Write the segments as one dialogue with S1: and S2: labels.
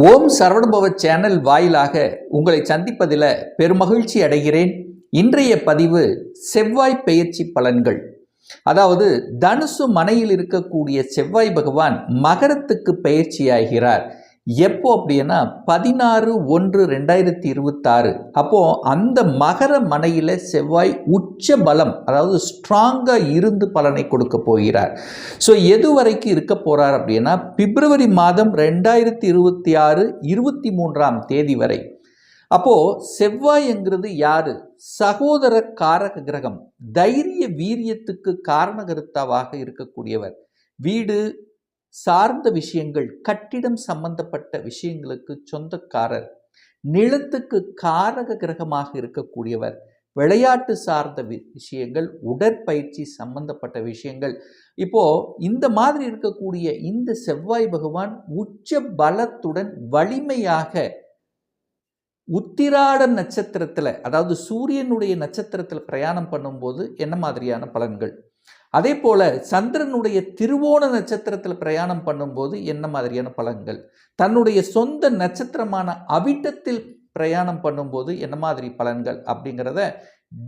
S1: ஓம் Saravanabhava channel வாயிலாக உங்களை சந்திப்பதில் பெருமகிழ்ச்சி அடைகிறேன். இன்றைய பதிவு செவ்வாய் பெயர்ச்சி பலன்கள். அதாவது தனுசு மனையில் இருக்கக்கூடிய செவ்வாய் பகவான் மகரத்துக்கு பெயர்ச்சியாகிறார். எப்போ அப்படின்னா 16/1/2026. அப்போ அந்த மகர மனையில் செவ்வாய் உச்ச பலம், அதாவது ஸ்ட்ராங்காக இருந்து பலனை கொடுக்க போகிறார். ஸோ எது வரைக்கும் இருக்க போகிறார் அப்படின்னா பிப்ரவரி மாதம் 2026 23ஆம் தேதி வரை. அப்போது செவ்வாய்ங்கிறது யாரு? சகோதர காரக கிரகம், தைரிய வீரியத்துக்கு காரணகர்த்தாவாக இருக்கக்கூடியவர். வீடு சார்ந்த விஷயங்கள், கட்டிடம் சம்பந்தப்பட்ட விஷயங்களுக்கு சொந்தக்காரர், நிலத்துக்கு காரக கிரகமாக இருக்கக்கூடியவர், விளையாட்டு சார்ந்த விஷயங்கள், உடற்பயிற்சி சம்பந்தப்பட்ட விஷயங்கள். இப்போ இந்த மாதிரி இருக்கக்கூடிய இந்த செவ்வாய் பகவான் உச்ச பலத்துடன் வலிமையாக உத்திராட நட்சத்திரத்தில், அதாவது சூரியனுடைய நட்சத்திரத்தில் பிரயாணம் பண்ணும்போது என்ன மாதிரியான பலன்கள், அதே போல சந்திரனுடைய திருவோண நட்சத்திரத்தில் பிரயாணம் பண்ணும்போது என்ன மாதிரியான பலன்கள், தன்னுடைய சொந்த நட்சத்திரமான அவிட்டத்தில் பிரயாணம் பண்ணும்போது என்ன மாதிரி பலன்கள் அப்படிங்கிறத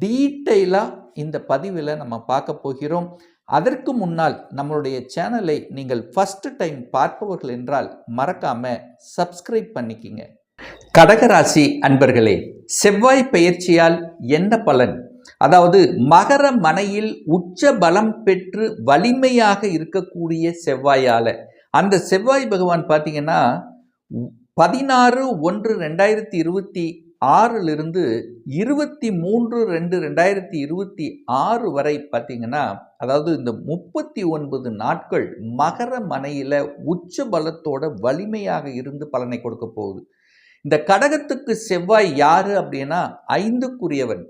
S1: டீட்டெயிலாக இந்த பதிவில் நம்ம பார்க்க போகிறோம். அதற்கு முன்னால் நம்மளுடைய சேனலை நீங்கள் ஃபர்ஸ்ட் டைம் பார்ப்பவர்கள் என்றால் மறக்காம சப்ஸ்கிரைப் பண்ணிக்கிங்க. கடகராசி அன்பர்களே, செவ்வாய் பெயர்ச்சியால் என்ன பலன்? அதாவது மகர மனையில் உச்ச பலம் பெற்று வலிமையாக இருக்கக்கூடிய செவ்வாயால, அந்த செவ்வாய் பகவான் பார்த்தீங்கன்னா 16/1/2026 23/2/2026 வரை பார்த்தீங்கன்னா, அதாவது இந்த 39 நாட்கள் மகர மனையில் உச்ச பலத்தோட வலிமையாக இருந்து பலனை கொடுக்க போகுது. இந்த கடகத்துக்கு செவ்வாய் யாரு அப்படின்னா 5க்குரியவன்,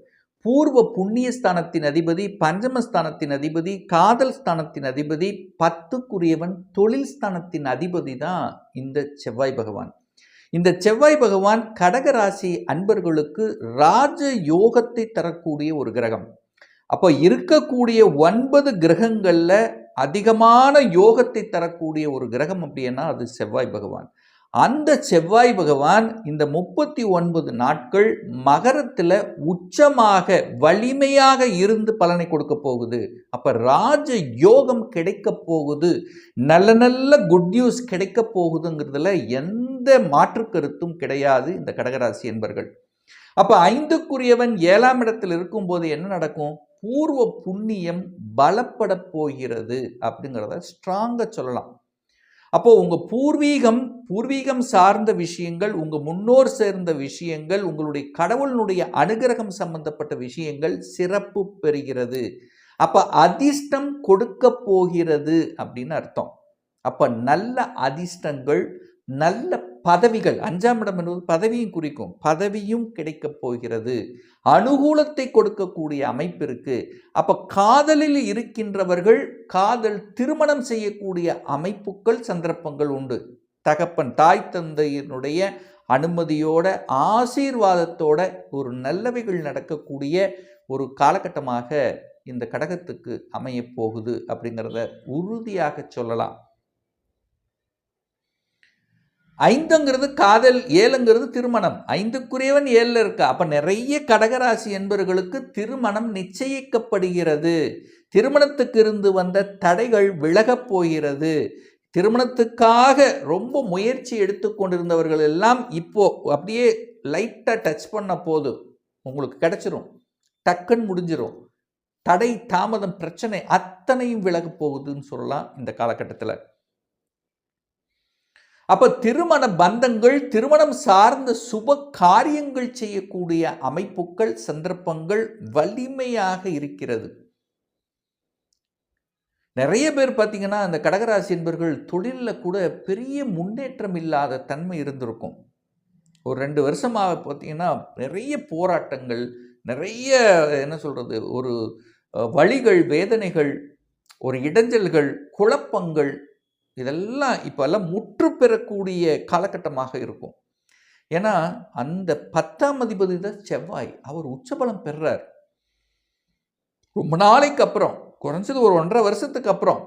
S1: பூர்வ புண்ணியஸ்தானத்தின் அதிபதி, பஞ்சமஸ்தானத்தின் அதிபதி, காதல் ஸ்தானத்தின் அதிபதி, 10க்குரியவன், தொழில் ஸ்தானத்தின் அதிபதி தான் இந்த செவ்வாய் பகவான். இந்த செவ்வாய் பகவான் கடகராசி அன்பர்களுக்கு ராஜ யோகத்தை தரக்கூடிய ஒரு கிரகம். அப்போ இருக்கக்கூடிய 9 கிரகங்கள்ல அதிகமான யோகத்தை தரக்கூடிய ஒரு கிரகம் அப்படின்னா அது செவ்வாய் பகவான். அந்த செவ்வாய் பகவான் இந்த 39 நாட்கள் மகரத்தில் உச்சமாக வலிமையாக இருந்து பலனை கொடுக்க போகுது. அப்ப ராஜ யோகம் கிடைக்க போகுது, நல்ல நல்ல குட் நியூஸ் கிடைக்க போகுதுங்கிறதுல எந்த மாற்று கருத்தும் கிடையாது இந்த கடகராசி என்பர்கள். அப்ப 5க்குரியவன் 7ஆம் இடத்தில் இருக்கும்போது என்ன நடக்கும்? பூர்வ புண்ணியம் பலப்பட போகிறது அப்படிங்கிறத ஸ்ட்ராங்கா சொல்லலாம். அப்போ உங்க பூர்வீகம் சார்ந்த விஷயங்கள், உங்க முன்னோர் சேர்ந்த விஷயங்கள், உங்களுடைய கடவுளுடைய அனுகிரகம் சம்பந்தப்பட்ட விஷயங்கள் சிறப்பு பெறுகிறது. அப்ப அதிர்ஷ்டம் கொடுக்க போகிறது அப்படின்னு அர்த்தம். அப்ப நல்ல அதிர்ஷ்டங்கள், நல்ல பதவிகள், 5ஆம் இடம் என்பது பதவியும் குறிக்கும், பதவியும் கிடைக்க போகிறது, அனுகூலத்தை கொடுக்கக்கூடிய அமைப்பு இருக்கு. அப்ப காதலில் இருக்கின்றவர்கள் காதல் திருமணம் செய்யக்கூடிய அமைப்புகள், சந்தர்ப்பங்கள் உண்டு. தகப்பன் தாய் தந்தையினுடைய அனுமதியோட ஆசீர்வாதத்தோட ஒரு நல்லவைகள் நடக்கக்கூடிய ஒரு காலகட்டமாக இந்த கடகத்துக்கு அமைய போகுது அப்படிங்கிறத உறுதியாக சொல்லலாம். 5ங்கிறது காதல், 7ங்கிறது திருமணம். 5க்குரியவன் 7ல் இருக்கா. அப்ப நிறைய கடகராசி என்பவர்களுக்கு திருமணம் நிச்சயிக்கப்படுகிறது. திருமணத்துக்கு இருந்து வந்த தடைகள் விலகப் போகிறது. திருமணத்துக்காக ரொம்ப முயற்சி எடுத்துக்கொண்டிருந்தவர்கள் எல்லாம் இப்போ அப்படியே லைட்டா டச் பண்ண போது உங்களுக்கு கிடைச்சிரும், டக்குன்னு முடிஞ்சிடும். தடை தாமதம் பிரச்சனை அத்தனையும் விலக போகுதுன்னு சொல்லலாம் இந்த காலகட்டத்தில். அப்ப திருமண பந்தங்கள், திருமணம் சார்ந்த சுப காரியங்கள் செய்யக்கூடிய அமைப்புகள், சந்தர்ப்பங்கள் வலிமையாக இருக்கிறது. நிறைய பேர் பார்த்தீங்கன்னா அந்த கடகராசி என்பவர்கள் தொழிலில் கூட பெரிய முன்னேற்றம் இல்லாத தன்மை இருந்திருக்கும். ஒரு 2 வருஷமாக பார்த்தீங்கன்னா நிறைய போராட்டங்கள், நிறைய என்ன சொல்றது, ஒரு வலிகள், வேதனைகள், ஒரு இடைஞ்சல்கள், குழப்பங்கள், இதெல்லாம் இப்போல்லாம் முற்று பெறக்கூடிய காலகட்டமாக இருக்கும். ஏன்னா அந்த 10ஆம் அதிபதி தான் செவ்வாய், அவர் உச்சபலம் பெறார். ரொம்ப நாளைக்கு அப்புறம், குறைஞ்சது ஒரு 1.5 வருஷத்துக்கு அப்புறம்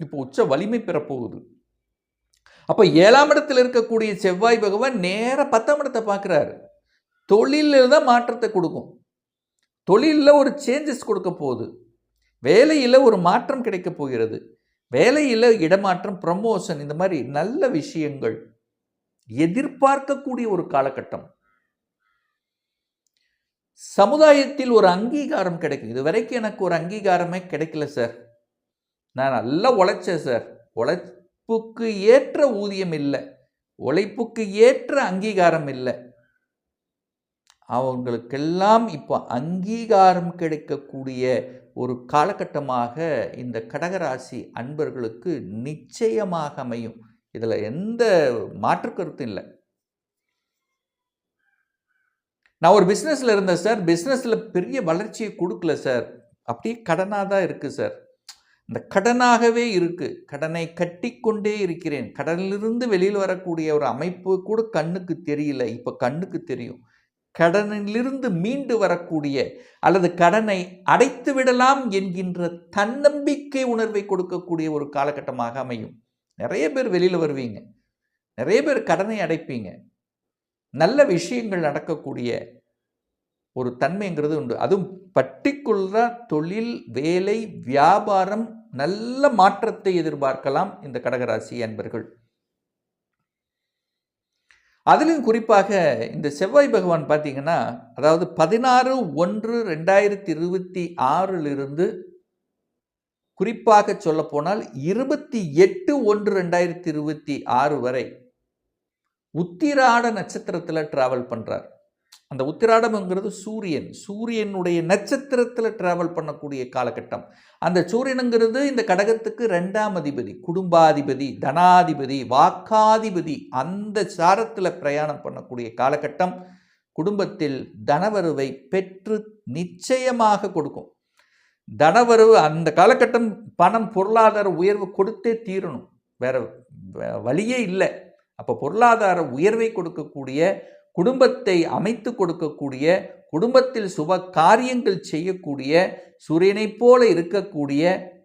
S1: இப்போ உச்ச வலிமை பெறப்போகுது. அப்போ 7ஆம் இடத்தில் இருக்கக்கூடிய செவ்வாய் பகவான் நேர 10ஆம் இடத்தை பார்க்குறாரு. தொழிலில் தான் மாற்றத்தை கொடுக்கும். தொழிலில் ஒரு சேஞ்சஸ் கொடுக்க போகுது. வேலையில் ஒரு மாற்றம் கிடைக்க போகிறது. வேலையில் இடமாற்றம், ப்ரமோஷன், இந்த மாதிரி நல்ல விஷயங்கள் எதிர்பார்க்கக்கூடிய ஒரு காலகட்டம். சமுதாயத்தில் ஒரு அங்கீகாரம் கிடைக்கும். இது வரைக்கும் எனக்கு ஒரு அங்கீகாரமே கிடைக்கல சார். நான் நல்லா உழைச்சேன் சார். உழைப்புக்கு ஏற்ற ஊதியம் இல்லை, உழைப்புக்கு ஏற்ற அங்கீகாரம் இல்லை. அவங்களுக்கெல்லாம் இப்போ அங்கீகாரம் கிடைக்கக்கூடிய ஒரு காலகட்டமாக இந்த கடகராசி அன்பர்களுக்கு நிச்சயமாக அமையும். இதில் எந்த மாற்று கருத்தும் இல்லை. நான் ஒரு பிஸ்னஸில் இருந்தேன் சார், பிஸ்னஸில் பெரிய வளர்ச்சியை கொடுக்கல சார், அப்படியே கடனாக தான் இருக்குது சார். இந்த கடனாகவே இருக்குது, கடனை கட்டி கொண்டே இருக்கிறேன், கடனிலிருந்து வெளியில் வரக்கூடிய ஒரு அமைப்பு கூட கண்ணுக்கு தெரியல, இப்போ கண்ணுக்கு தெரியும். கடனிலிருந்து மீண்டு வரக்கூடிய அல்லது கடனை அடைத்து விடலாம் என்கின்ற தன்னம்பிக்கை உணர்வை கொடுக்கக்கூடிய ஒரு காலகட்டமாக அமையும். நிறைய பேர் வெளியில் வருவீங்க, நிறைய பேர் கடனை அடைப்பீங்க, நல்ல விஷயங்கள் நடக்கக்கூடிய ஒரு தன்மைங்கிறது உண்டு. அதுவும் பர்டிகுலராக தொழில், வேலை, வியாபாரம் நல்ல மாற்றத்தை எதிர்பார்க்கலாம் இந்த கடகராசி அன்பர்கள். அதிலும் குறிப்பாக இந்த செவ்வாய் பகவான் பார்த்தீங்கன்னா, அதாவது 16/1/2026 குறிப்பாக சொல்ல போனால் 28/1/2026 வரை உத்திராட நட்சத்திரத்தில் டிராவல் பண்ணுறார். அந்த உத்திராடம்ங்கிறது சூரியனுடைய நட்சத்திரத்தில் டிராவல் பண்ணக்கூடிய காலகட்டம். அந்த சூரியனுங்கிறது இந்த கடகத்துக்கு 2ஆம் அதிபதி, குடும்பாதிபதி, தனாதிபதி, வாக்காதிபதி. அந்த சாரத்தில் பிரயாணம் பண்ணக்கூடிய காலகட்டம் குடும்பத்தில் தனவரவை பெற்று நிச்சயமாக கொடுக்கும். தனவரவு அந்த காலகட்டம் பணம், பொருளாதார உயர்வு கொடுத்தே தீரணும், வேற வழியே இல்லை. அப்போ பொருளாதார உயர்வை கொடுக்கக்கூடிய, குடும்பத்தை அமைத்து கொடுக்கக்கூடிய, குடும்பத்தில் சுப காரியங்கள் செய்யக்கூடிய, சூரியனை போல இருக்கக்கூடிய,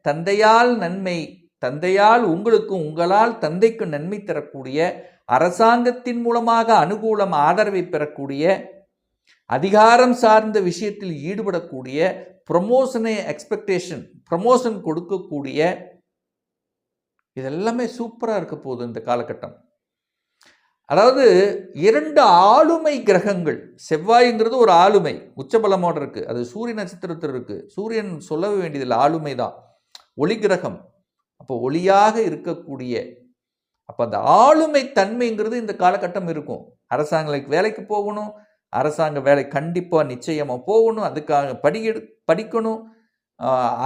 S1: தந்தையால் நன்மை, தந்தையால் உங்களுக்கும் உங்களால் தந்தைக்கும் நன்மை தரக்கூடிய, அரசாங்கத்தின் மூலமாக அனுகூலம் ஆதரவை பெறக்கூடிய, அதிகாரம் சார்ந்த விஷயத்தில் ஈடுபடக்கூடிய, ப்ரமோஷனை எக்ஸ்பெக்டேஷன் ப்ரமோஷன் கொடுக்கக்கூடிய, இதெல்லாமே சூப்பராக இருக்க போகுது இந்த காலகட்டம். அதாவது 2 ஆளுமை கிரகங்கள், செவ்வாய்ங்கிறது ஒரு ஆளுமை, உச்சபலமோடு இருக்குது, அது சூரிய நட்சத்திரத்தில் இருக்குது. சூரியன் சொல்ல வேண்டியதில்லை, ஆளுமை தான், ஒளி கிரகம். அப்போ ஒளியாக இருக்கக்கூடிய, அப்போ அந்த ஆளுமை தன்மைங்கிறது இந்த காலகட்டம் இருக்கும். அரசாங்க வேலைக்கு போகணும், அரசாங்க வேலை கண்டிப்பாக நிச்சயமாக போகணும், அதுக்காக படிக்கணும்,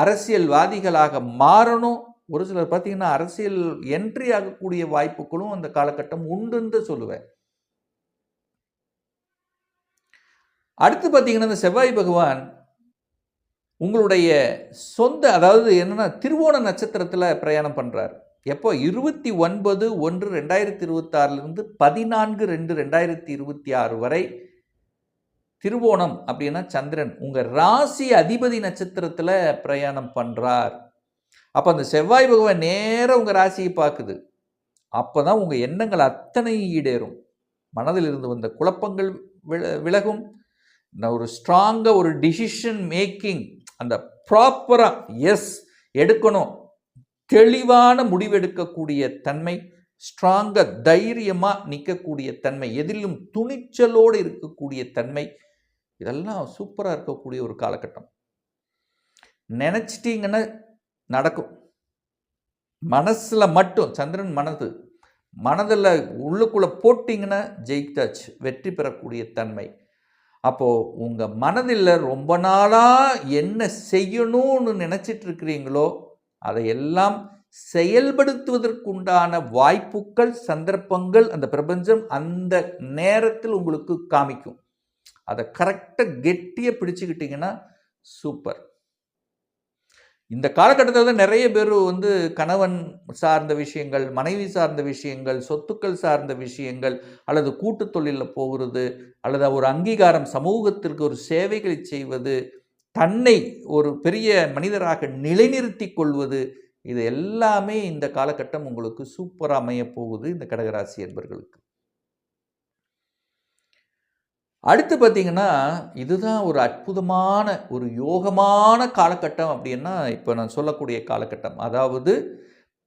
S1: அரசியல்வாதிகளாக மாறணும். ஒரு சிலர் பார்த்தீங்கன்னா அரசியல் என்ட்ரி ஆகக்கூடிய வாய்ப்புகளும் அந்த காலகட்டம் உண்டுன்னு சொல்லுவேன். அடுத்து பார்த்தீங்கன்னா இந்த செவ்வாய் பகவான் உங்களுடைய சொந்த, அதாவது என்னன்னா திருவோண நட்சத்திரத்தில் பிரயாணம் பண்ணுறார். எப்போ? 29/1/2026 14/2/2026 வரை. திருவோணம் அப்படின்னா சந்திரன் உங்கள் ராசி அதிபதி நட்சத்திரத்தில் பிரயாணம் பண்ணுறார். அப்போ அந்த செவ்வாய் பகவான் நேராக உங்கள் ராசியை பார்க்குது. அப்போ தான் உங்கள் எண்ணங்கள் அத்தனை ஈடேறும், மனதில் இருந்து வந்த குழப்பங்கள் விலகும், ஒரு ஸ்ட்ராங்காக ஒரு டிசிஷன் மேக்கிங், அந்த ப்ராப்பராக எஸ் எடுக்கணும், தெளிவான முடிவெடுக்கக்கூடிய தன்மை, ஸ்ட்ராங்காக தைரியமாக நிற்கக்கூடிய தன்மை, எதிலும் துணிச்சலோடு இருக்கக்கூடிய தன்மை, இதெல்லாம் சூப்பராக இருக்கக்கூடிய ஒரு காலகட்டம். நினச்சிட்டிங்கன்னா நடக்கும். மனசில் மட்டும், சந்திரன் மனதில் உள்ளுக்குள்ளே போட்டிங்கன்னா ஜெயித்தாச்சு, வெற்றி பெறக்கூடிய தன்மை. அப்போது உங்கள் மனதில் ரொம்ப நாளாக என்ன செய்யணும்னு நினச்சிட்டு இருக்கிறீங்களோ அதையெல்லாம் செயல்படுத்துவதற்குண்டான வாய்ப்புகள், சந்தர்ப்பங்கள் அந்த பிரபஞ்சம் அந்த நேரத்தில் உங்களுக்கு காமிக்கும். அதை கரெக்டாக கெட்டியாக பிடிச்சுக்கிட்டிங்கன்னா சூப்பர். இந்த காலகட்டத்தில் தான் நிறைய பேர் கணவன் சார்ந்த விஷயங்கள், மனைவி சார்ந்த விஷயங்கள், சொத்துக்கள் சார்ந்த விஷயங்கள், அல்லது கூட்டு தொழிலில் போகிறது, அல்லது ஒரு அங்கீகாரம், சமூகத்திற்கு ஒரு சேவைகளை செய்வது, தன்னை ஒரு பெரிய மனிதராக நிலைநிறுத்தி கொள்வது, இது எல்லாமே இந்த காலகட்டம் உங்களுக்கு சூப்பரா அமையப் போகுது இந்த கடகராசி என்பர்களுக்கு. அடுத்து பார்த்தீங்கன்னா, இதுதான் ஒரு அற்புதமான, ஒரு யோகமான காலகட்டம் அப்படின்னா, இப்போ நான் சொல்லக்கூடிய காலகட்டம். அதாவது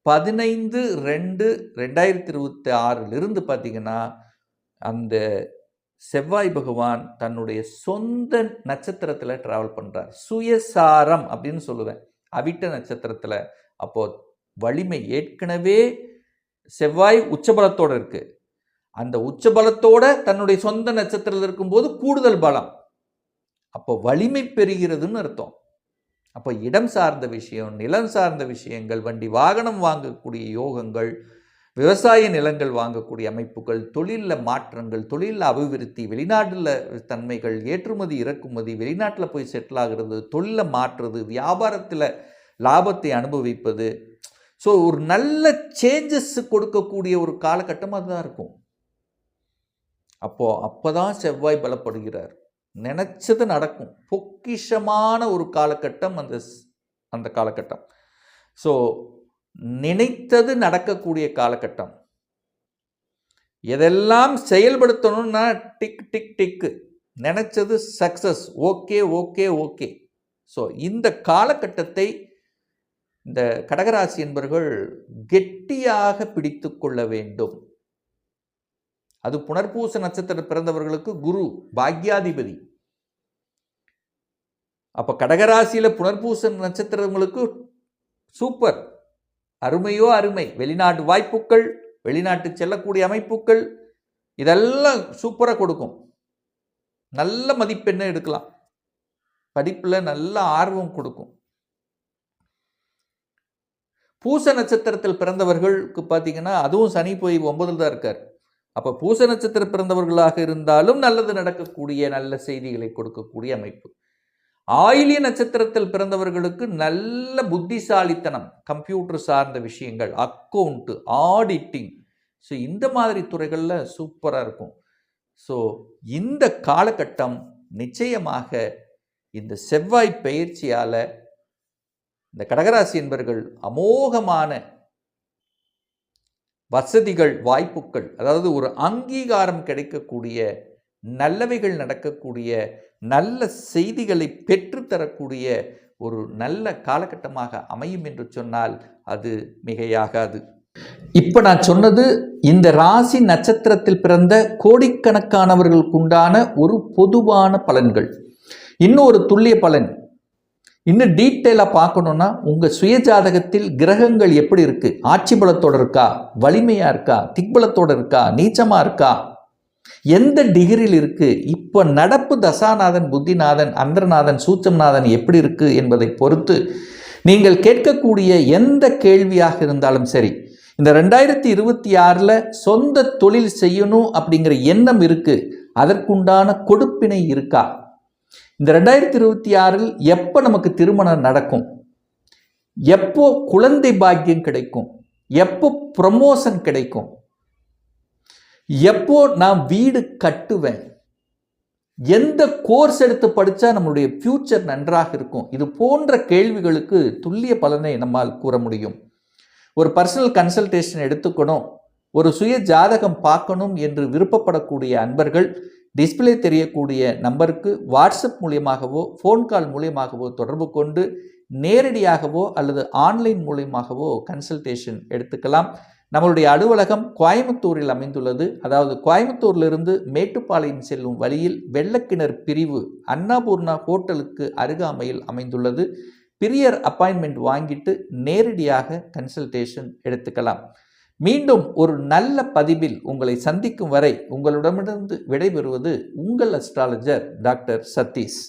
S1: 15/2/2026 பார்த்தீங்கன்னா, அந்த செவ்வாய் பகவான் தன்னுடைய சொந்த நட்சத்திரத்தில் டிராவல் பண்ணுறார். சுயசாரம் அப்படின்னு சொல்லுவேன். அவிட்ட நட்சத்திரத்தில். அப்போ வலிமை ஏற்கனவே செவ்வாய் உச்சபலத்தோடு இருக்கு. அந்த உச்சபலத்தோட தன்னுடைய சொந்த நட்சத்திரத்தில் இருக்கும்போது கூடுதல் பலம். அப்போ வலிமை பெறுகிறதுன்னு அர்த்தம். அப்போ இடம் சார்ந்த விஷயம், நிலம் சார்ந்த விஷயங்கள், வண்டி வாகனம் வாங்கக்கூடிய யோகங்கள், விவசாய நிலங்கள் வாங்கக்கூடிய அமைப்புகள், தொழிலில் மாற்றங்கள், தொழிலில் அபிவிருத்தி, வெளிநாட்டில் தன்மைகள், ஏற்றுமதி இறக்குமதி, வெளிநாட்டில் போய் செட்டில் ஆகிறது, தொழிலை மாற்றுறது, வியாபாரத்தில் லாபத்தை அனுபவிப்பது. ஸோ ஒரு நல்ல சேஞ்சஸ் கொடுக்கக்கூடிய ஒரு காலகட்டம் அதுதான் இருக்கும். அப்போதான் செவ்வாய் பலப்படுகிறார். நினைச்சது நடக்கும். பொக்கிஷமான ஒரு காலகட்டம் அந்த காலகட்டம். ஸோ நினைத்தது நடக்கக்கூடிய காலகட்டம். எதெல்லாம் செயல்படுத்தணும்னா டிக் டிக் டிக்கு, நினைச்சது success. Okay okay okay. So இந்த காலகட்டத்தை இந்த கடகராசி என்பவர்கள் கெட்டியாக பிடித்து கொள்ள வேண்டும். அது புனர்பூச நட்சத்திரம் பிறந்தவர்களுக்கு குரு பாக்யாதிபதி. அப்போ கடகராசியில் புனர்பூச நட்சத்திரங்களுக்கு சூப்பர், அருமையோ அருமை. வெளிநாட்டு வாய்ப்புகள், வெளிநாட்டு செல்லக்கூடிய அமைப்புகள், இதெல்லாம் சூப்பராக கொடுக்கும். நல்ல மதிப்பெண்ணை எடுக்கலாம். படிப்பில் நல்ல ஆர்வம் கொடுக்கும். பூச நட்சத்திரத்தில் பிறந்தவர்களுக்கு பார்த்தீங்கன்னா, அதுவும் சனி போய் 9ல் தான் இருக்கார். அப்போ பூச நட்சத்திரம் பிறந்தவர்களாக இருந்தாலும் நல்லது நடக்கக்கூடிய நல்ல செய்திகளை கொடுக்கக்கூடிய அமைப்பு. ஆயிலிய நட்சத்திரத்தில் பிறந்தவர்களுக்கு நல்ல புத்திசாலித்தனம், கம்ப்யூட்டர் சார்ந்த விஷயங்கள், அக்கௌண்ட், ஆடிட்டிங், ஸோ இந்த மாதிரி துறைகளில் சூப்பராக இருக்கும். ஸோ இந்த காலகட்டம் நிச்சயமாக இந்த செவ்வாய் பயிற்சியால் இந்த கடகராசி என்பவர்கள் அமோகமான வசதிகள், வாய்ப்புகள், அதாவது ஒரு அங்கீகாரம் கிடைக்கக்கூடிய, நல்லவைகள் நடக்கக்கூடிய, நல்ல செய்திகளை பெற்றுத்தரக்கூடிய ஒரு நல்ல காலகட்டமாக அமையும் என்று சொன்னால் அது மிகையாகாது. இப்போ நான் சொன்னது இந்த ராசி நட்சத்திரத்தில் பிறந்த கோடிக்கணக்கானவர்களுக்குண்டான ஒரு பொதுவான பலன்கள். இன்னும் ஒரு துல்லிய பலன், இன்னும் டீட்டெயிலாக பார்க்கணுன்னா உங்கள் சுயஜாதகத்தில் கிரகங்கள் எப்படி இருக்கு, ஆட்சி பலத்தோடு இருக்கா, வலிமையாக இருக்கா, திக்பலத்தோடு இருக்கா, நீச்சமாக இருக்கா, எந்த டிகிரியில் இருக்கு, இப்போ நடப்பு தசாநாதன், புத்திநாதன், அந்தரநாதன், சூட்சம்நாதன் எப்படி இருக்கு என்பதை பொறுத்து நீங்கள் கேட்கக்கூடிய எந்த கேள்வியாக இருந்தாலும் சரி, இந்த 2026 சொந்த தொழில் செய்யணும் அப்படிங்கிற எண்ணம் இருக்கு, அதற்குண்டான கொடுப்பினை இருக்கா, இந்த 2026 எப்போ நமக்கு திருமணம் நடக்கும், எப்போ குழந்தை பாக்கியம் கிடைக்கும், எப்போ ப்ரமோஷன் கிடைக்கும், எப்போ நான் வீடு கட்டுவேன், எந்த கோர்ஸ் எடுத்து படித்தா நம்மளுடைய ஃபியூச்சர் நன்றாக இருக்கும், இது போன்ற கேள்விகளுக்கு துல்லிய பலனை நம்மால் கூற முடியும். ஒரு பர்சனல் கன்சல்டேஷன் எடுத்துக்கணும், ஒரு சுய ஜாதகம் பார்க்கணும் என்று விருப்பப்படக்கூடிய அன்பர்கள் டிஸ்பிளே தெரியக்கூடிய நம்பருக்கு வாட்ஸ்அப் மூலியமாகவோ ஃபோன் கால் மூலியமாகவோ தொடர்பு கொண்டு நேரடியாகவோ அல்லது ஆன்லைன் மூலியமாகவோ கன்சல்டேஷன் எடுத்துக்கலாம். நம்மளுடைய அலுவலகம் கோயம்புத்தூரில் அமைந்துள்ளது. அதாவது கோயம்புத்தூரிலிருந்து மேட்டுப்பாளையம் செல்லும் வழியில் வெள்ளக்கிணர் பிரிவு அன்னபூர்ணா ஹோட்டலுக்கு அருகாமையில் அமைந்துள்ளது. பிரியர் அப்பாயின்மெண்ட் வாங்கிட்டு நேரடியாக கன்சல்டேஷன் எடுத்துக்கலாம். மீண்டும் ஒரு நல்ல பதிவில் உங்களை சந்திக்கும் வரை உங்களிடமிருந்து விடைபெறுவது உங்கள் அஸ்ட்ராலஜர் டாக்டர் சதீஷ்.